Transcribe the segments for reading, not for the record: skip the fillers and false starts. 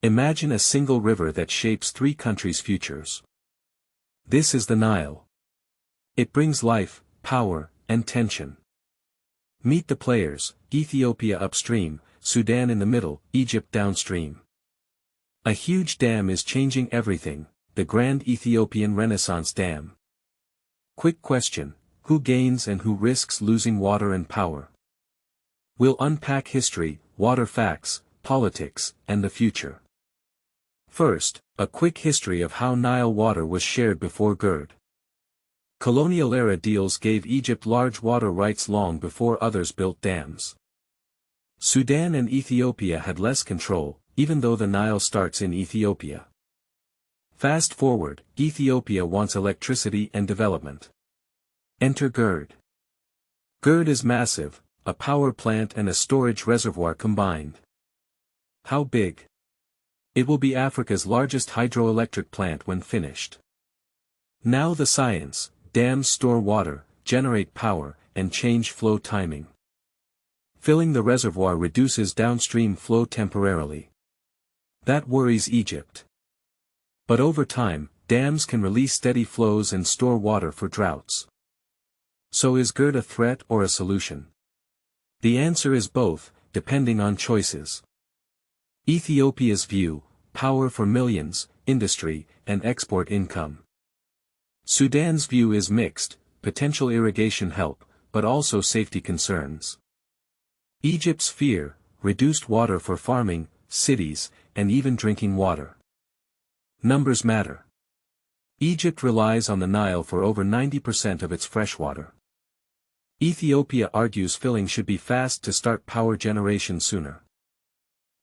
Imagine a single river that shapes three countries' futures. This is the Nile. It brings life, power, and tension. Meet the players: Ethiopia upstream, Sudan in the middle, Egypt downstream. A huge dam is changing everything, the Grand Ethiopian Renaissance Dam. Quick question: who gains and who risks losing water and power? We'll unpack history, water facts, politics, and the future. First, a quick history of how Nile water was shared before GERD. Colonial-era deals gave Egypt large water rights long before others built dams. Sudan and Ethiopia had less control, even though the Nile starts in Ethiopia. Fast forward, Ethiopia wants electricity and development. Enter GERD. GERD is massive, a power plant and a storage reservoir combined. How big? It will be Africa's largest hydroelectric plant when finished. Now the science: dams store water, generate power, and change flow timing. Filling the reservoir reduces downstream flow temporarily. That worries Egypt. But over time, dams can release steady flows and store water for droughts. So is GERD a threat or a solution? The answer is both, depending on choices. Ethiopia's view: power for millions, industry, and export income. Sudan's view is mixed: potential irrigation help, but also safety concerns. Egypt's fear: reduced water for farming, cities, and even drinking water. Numbers matter. Egypt relies on the Nile for over 90% of its freshwater. Ethiopia argues filling should be fast to start power generation sooner.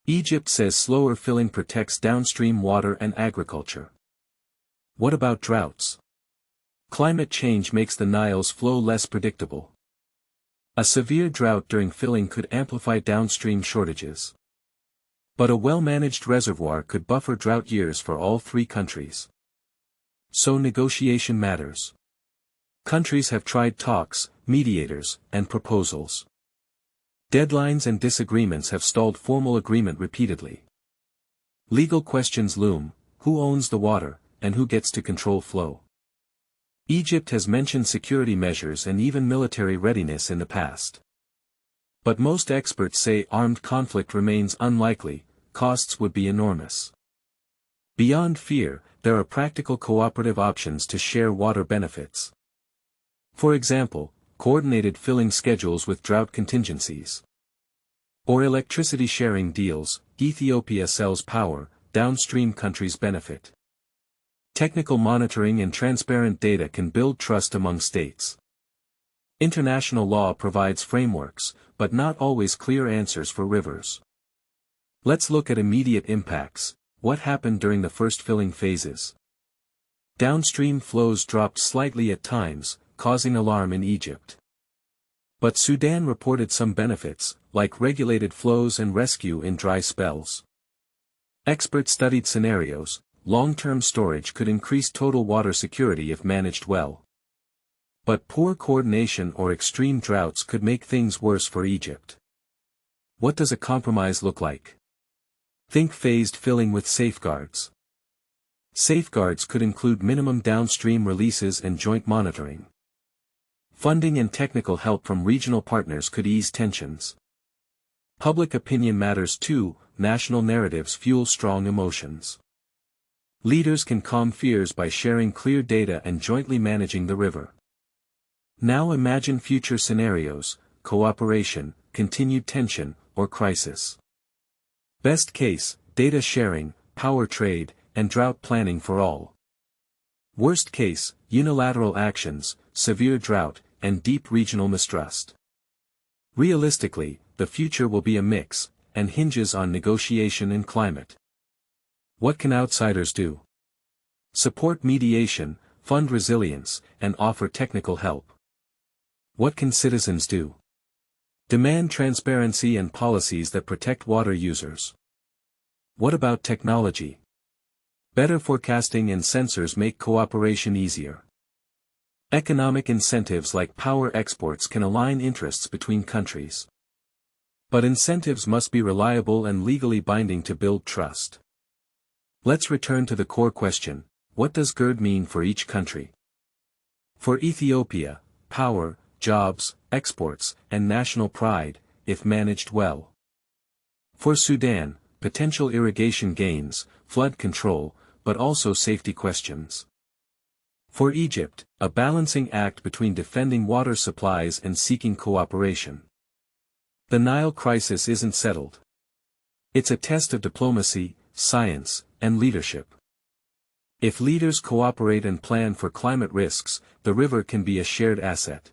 Egypt says slower filling protects downstream water and agriculture. What about droughts? Climate change makes the Nile's flow less predictable. A severe drought during filling could amplify downstream shortages. But a well-managed reservoir could buffer drought years for all three countries. So negotiation matters. Countries have tried talks, mediators, and proposals. Deadlines and disagreements have stalled formal agreement repeatedly. Legal questions loom: who owns the water, and who gets to control flow? Egypt has mentioned security measures and even military readiness in the past. But most experts say armed conflict remains unlikely, costs would be enormous. Beyond fear, there are practical cooperative options to share water benefits. For example, coordinated filling schedules with drought contingencies. Or electricity sharing deals: Ethiopia sells power, downstream countries benefit. Technical monitoring and transparent data can build trust among states. International law provides frameworks, but not always clear answers for rivers. Let's look at immediate impacts. What happened during the first filling phases? Downstream flows dropped slightly at times, causing alarm in Egypt. But Sudan reported some benefits, like regulated flows and rescue in dry spells. Experts studied scenarios: long-term storage could increase total water security if managed well. But poor coordination or extreme droughts could make things worse for Egypt. What does a compromise look like? Think phased filling with safeguards. Safeguards could include minimum downstream releases and joint monitoring. Funding and technical help from regional partners could ease tensions. Public opinion matters too: national narratives fuel strong emotions. Leaders can calm fears by sharing clear data and jointly managing the river. Now imagine future scenarios: cooperation, continued tension, or crisis. Best case: data sharing, power trade, and drought planning for all. Worst case: unilateral actions, severe drought, and deep regional mistrust. Realistically, the future will be a mix, and hinges on negotiation and climate. What can outsiders do? Support mediation, fund resilience, and offer technical help. What can citizens do? Demand transparency and policies that protect water users. What about technology? Better forecasting and sensors make cooperation easier. Economic incentives like power exports can align interests between countries. But incentives must be reliable and legally binding to build trust. Let's return to the core question: what does GERD mean for each country? For Ethiopia, power, jobs, exports, and national pride, if managed well. For Sudan, potential irrigation gains, flood control, but also safety questions. For Egypt, a balancing act between defending water supplies and seeking cooperation. The Nile crisis isn't settled. It's a test of diplomacy, science, and leadership. If leaders cooperate and plan for climate risks, the river can be a shared asset.